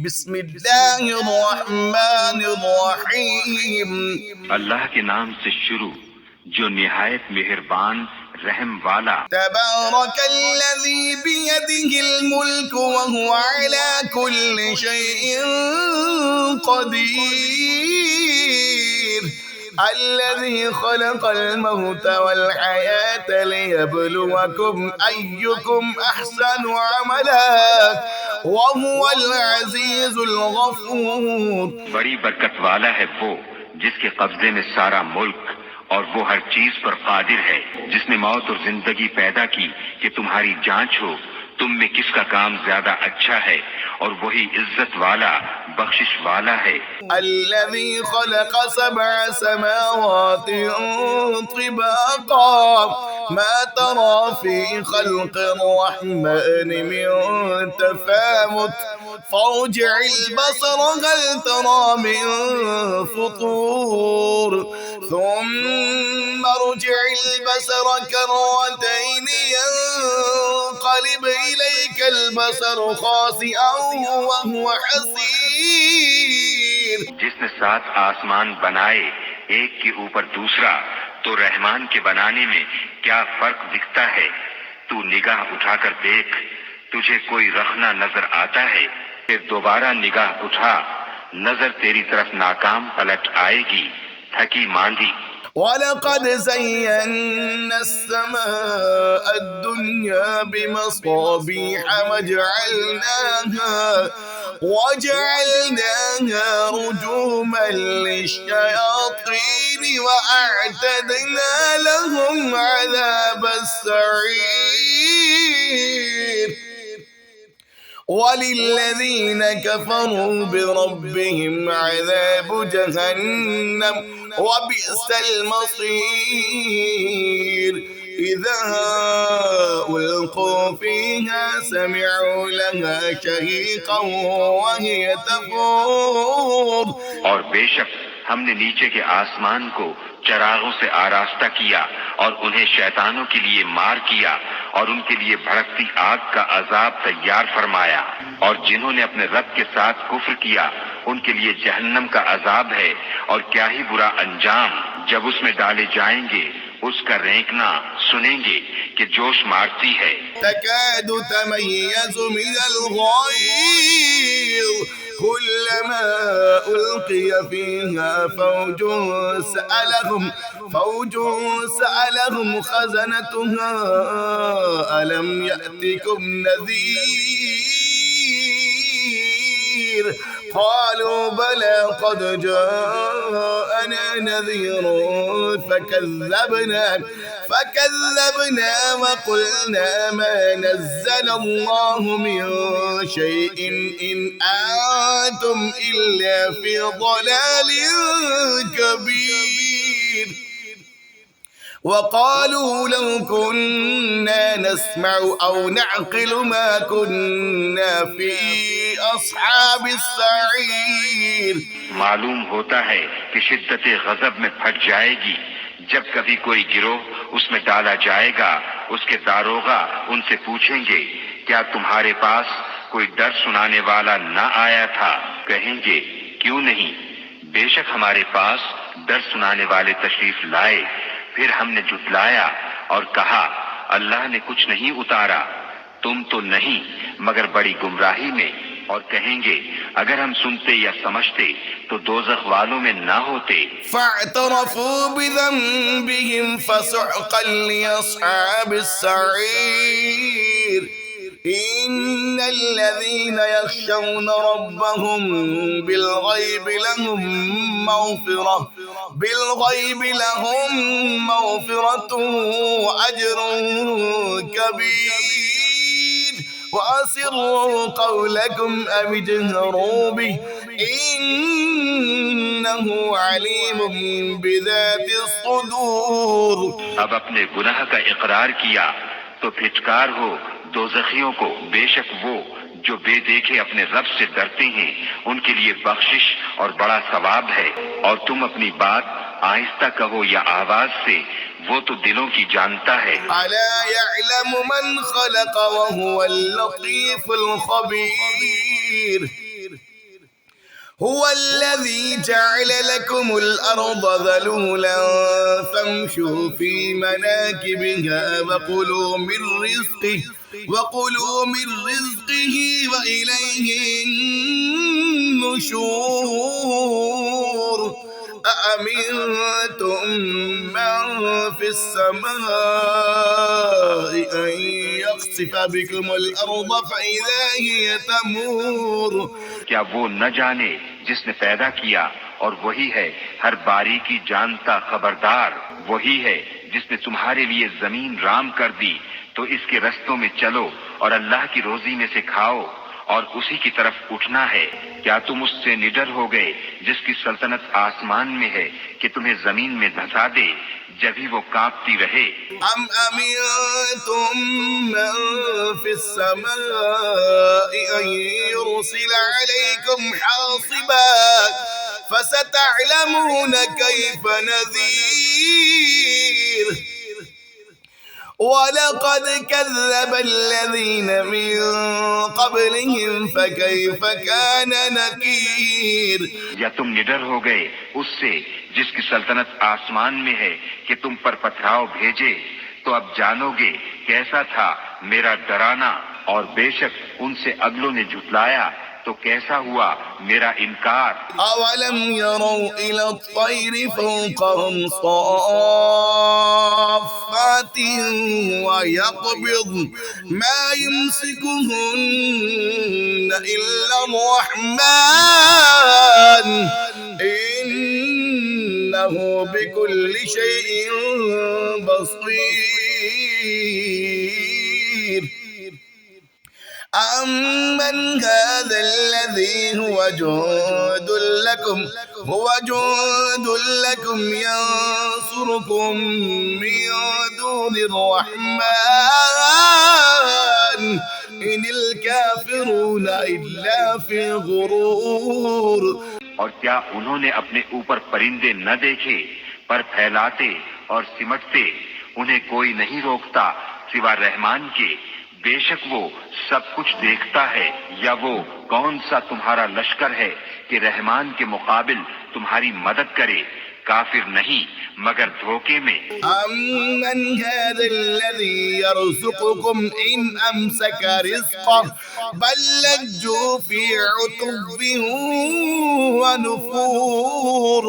बिस्मिल्लाहिर्रहमानिर्रहीम। अल्लाह के नाम से शुरू जो निहायत मेहरबान रहम वाला। तबारकल्लज़ी बियदिहिल मुल्क व हुवा अला कुल्लि शैइन क़दीर। अल्लज़ी खलक़ल मौत वल हयात लियब्लुवकुम अय्युकुम अहसनु अमला व हुवल अज़ीज़ुल गफ़ूर। बड़ी बरकत वाला है वो जिसके कब्जे में सारा मुल्क और वो हर चीज पर कादिर है, जिसने मौत और जिंदगी पैदा की कि तुम्हारी जांच हो तुम में किसका काम ज्यादा अच्छा है, और वही इज्जत वाला बख्शिश वाला है। अल्लज़ी खलक़ सबअ समावातिन तिबाक़ा मा तरा फ़ी ख़ल्क़िर रहमान मिन तफ़ावुत फ़र्जि'ल बसर हल तरा मिन फ़ुतूर थुम्मा अर्जि'ल बसर कर्रतैन यंक़लिब इलैकल बसर ख़ासिअन व हुवा हसीर। जिसने 7 आसमान बनाए एक के ऊपर दूसरा, तो रहमान के बनाने में क्या फर्क दिखता है? तू निगाह उठाकर देख, तुझे कोई रखना नजर आता है? फिर दोबारा निगाह उठा, नजर तेरी तरफ नाकाम पलट आएगी, थकी मांदी। वलक़द ज़य्यन्ना अस्समाअ अद्दुन्या बिमसाबीह वजअलनाहा रुजूमन लिश्शयातीन वअअतदना लहुम अज़ाबस सईर। वलिल्लज़ीन कफ़रू बिरब्बिहिम अज़ाबु जहन्नम वबिअसल मसीर। इज़ा उल्क़ू फ़ीहा समिअू लहा शहीक़न वहिय तफ़ूर। और बेशक हमने नीचे के आसमान को चरागों से आरास्ता किया और उन्हें शैतानों के लिए मार किया और उनके लिए भड़कती आग का अजाब तैयार फरमाया। और जिन्होंने अपने रब के साथ कुफ्र किया उनके लिए जहन्नम का अजाब है, और क्या ही बुरा अंजाम। जब उसमें डाले जाएंगे उसका रेंकना सुनेंगे कि जोश मारती है। तकादु तमय्यज़ु मिनल गैज़ कुल्लमा उल्क़िय फ़ीहा फ़ौजुन सअलहुम ख़ज़नतुहा अलम यअतिकुम नज़ीर क़ालू बला क़द जाअना नज़ीर फकज़्ज़बना वक़ुलना मा नज़्ज़ल अल्लाहु मिन शैइन इन अंतुम इल्ला फ़ी ضलालिन कबीर। वक़ालू लौ कुन्ना नस्मअु औ नअक़िलु मा कुन्ना फ़ी अस्हाबिस सईर। मालूम होता है कि शिद्दत गज़ब में फट जाएगी जब कभी कोई गिरोह उसमें डाला जाएगा। उसके दारोगा उनसे पूछेंगे, क्या तुम्हारे पास कोई डर सुनाने वाला न आया था? कहेंगे, क्यों नहीं, बेशक हमारे पास डर सुनाने वाले तशरीफ लाए। फिर हमने जुटलाया और कहा, अल्लाह ने कुछ नहीं उतारा, तुम तो नहीं मगर बड़ी गुमराही में। और कहेंगे, अगर हम सुनते या समझते तो दोज़ख वालों में ना होते। फ़अतरफ़ू बिज़ंबिहिम फ़सुहक़न लिअस्हाबिस सईर। इन्नल्लज़ीन यख़शौना रब्बहुम बिलग़ैबि लहुम मग़फ़िरतुन व अज्रुन कबीर। वअसिर्रू क़ौलकुम अव इजहरू बिहि इन्नहु अलीमुम बिज़ातिस सुदूर। अब अपने गुनाह का इकरार किया तो फिटकार हो दोज़खियों को, बेशक वो जो बेदेखे अपने रब से डरते हैं उनके लिए बख्शिश और बड़ा सवाब है। और तुम अपनी बात आहिस्ता कहो या आवाज से, वो तो दिलों की जानता है। अला यअलमु मन खलक़ व हुवल लतीफुल खबीर। هو الذي جعل لكم الأرض ذلولا فامشوا في مناكبها وكلوا من رزقه وإليه النشور أأمنتم من في السماء أن يخسف بكم الأرض فإذا هي تمور क्या वो न जाने जिसने पैदा किया और वही है हर बारीकी जानता खबरदार। वही है जिसने तुम्हारे लिए जमीन राम कर दी, तो इसके रस्तों में चलो और अल्लाह की रोजी में से खाओ और उसी की तरफ उठना है। क्या तुम उससे निडर हो गए जिसकी सल्तनत आसमान में है कि तुम्हें जमीन में धंसा दे जब ही वो कांपती रहे। أم أمنتم من في السماء أن يرسل عليكم حاصبا فستعلمون كيف نذير ولقد كذب الذين من قبلهم فكيف كان نكير या तुम निडर हो गए उससे जिसकी सल्तनत आसमान में है कि तुम पर पथराव भेजे, तो अब जानोगे कैसा था मेरा डराना। और बेशक उनसे अगलों ने झुटलाया, तो कैसा हुआ मेरा इनकार। أولم يروا إلى الطير فوقهم صافات ويقبض ما يمسكهن إلا الرحمن إنه بكل شيء بصير أمن هذا الذي هو جند لكم ينصركم من دون الرحمن إن الكافرون إلا في غرور और क्या उन्होंने अपने ऊपर परिंदे न देखे, पर फैलाते और सिमटते उन्हें कोई नहीं रोकता सिवा रहमान के। बेशक वो सब कुछ देखता है। या वो कौन सा तुम्हारा लश्कर है कि रहमान के मुकाबिल तुम्हारी मदद करे? काफिर नहीं मगर धोखे में। أمن هذا الذي يرزقكم إن أمسك رزقه بل لجوا في عتب ونفور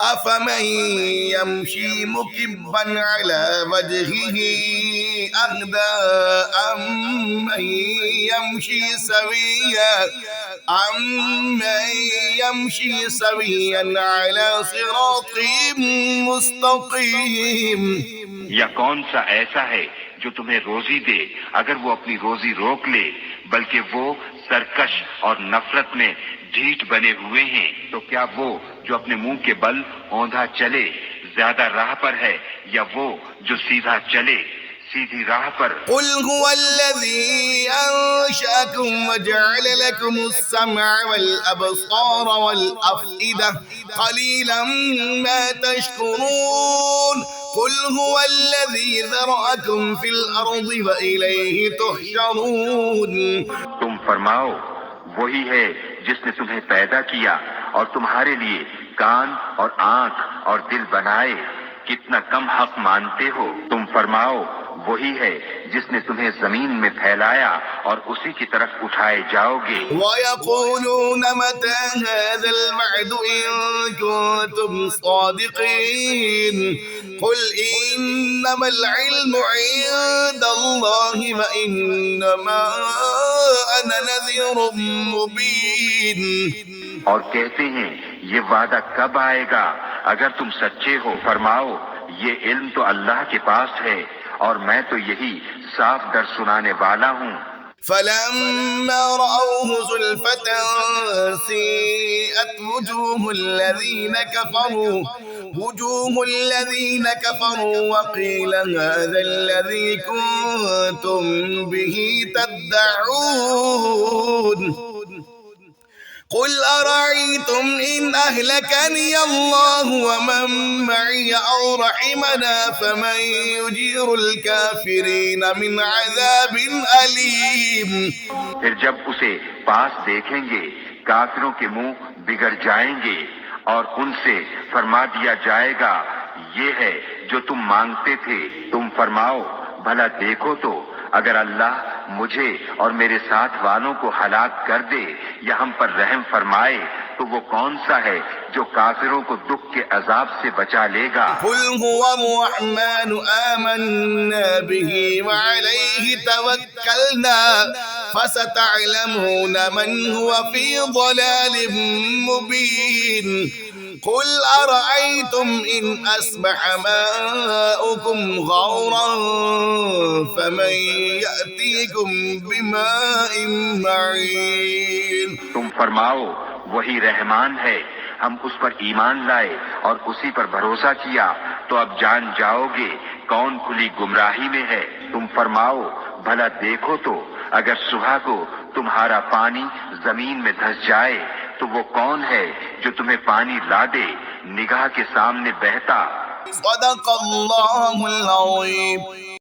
أفمن يمشي مكبا على وجهه أهدى أمن يمشي سويا على صراط مستقيم या कौन सा ऐसा है जो तुम्हें रोजी दे अगर वो अपनी रोजी रोक ले, बल्कि वो सरकश और नफरत में ढीठ बने हुए हैं। तो क्या वो जो अपने मुंह के बल औंधा चले ज्यादा राह पर है, या वो जो सीधा चले सीधी राह पर? قل هو الذي أنشأكم وجعل لكم السمع والأبصار والأفئدة قليلا ما تشكرون قل هو الذي ذرأكم في الأرض وإليه تحشرون तुम फरमाओ, वही है जिसने तुम्हें पैदा किया और तुम्हारे लिए कान और आंख और दिल बनाए। कितना कम हक मानते हो। तुम फरमाओ, वही है जिसने तुम्हें जमीन में फैलाया और उसी की तरफ उठाए जाओगे। ويقولون متى هذا الوعد إن كنتم صادقين قل إنما العلم عند الله وإنما أنا نذير مبين और कहते हैं ये वादा कब आएगा अगर तुम सच्चे हो। फरमाओ, ये इल्म तो अल्लाह के पास है और मैं तो यही साफ दर सुनाने वाला हूँ। فلما رأوه زلفة سيئت وجوه الذين كفروا وقيل هذا الذي كنتم به تدعون कुल अरअयतुम इन अहलकनी अल्लाहु व मन मई औ रहिमना फमन युजीरुल काफिरीन मिन अज़ाबिन अलीम। फिर जब उसे पास देखेंगे काफिरों के मुंह बिगड़ जाएंगे और उनसे फरमा दिया जाएगा, ये है जो तुम मांगते थे। तुम फरमाओ, भला देखो तो अगर अल्लाह मुझे और मेरे साथ वालों को हलाक कर दे या हम पर रहम फरमाए तो वो कौन सा है जो काफिरों को दुख के अजाब से बचा लेगा। कुल हुवर्रहमानु आमन्ना बिही व अलैहि तवक्कलना फसतअलमून मन हुवा फी ज़लालिम मुबीन। कुल अरअयतुम इन अस्बह माउकुम गौरन फमन यअतीकुम बिमाइन मईन। तुम फरमाओ, वही रहमान है, हम उस पर ईमान लाए और उसी पर भरोसा किया तो अब जान जाओगे कौन खुली गुमराही में है। तुम फरमाओ, भला देखो तो अगर सुबह को तुम्हारा पानी जमीन में धंस जाए तो वो कौन है जो तुम्हें पानी ला दे निगाह के सामने बहता। सदक़ल्लाहुल अज़ीम।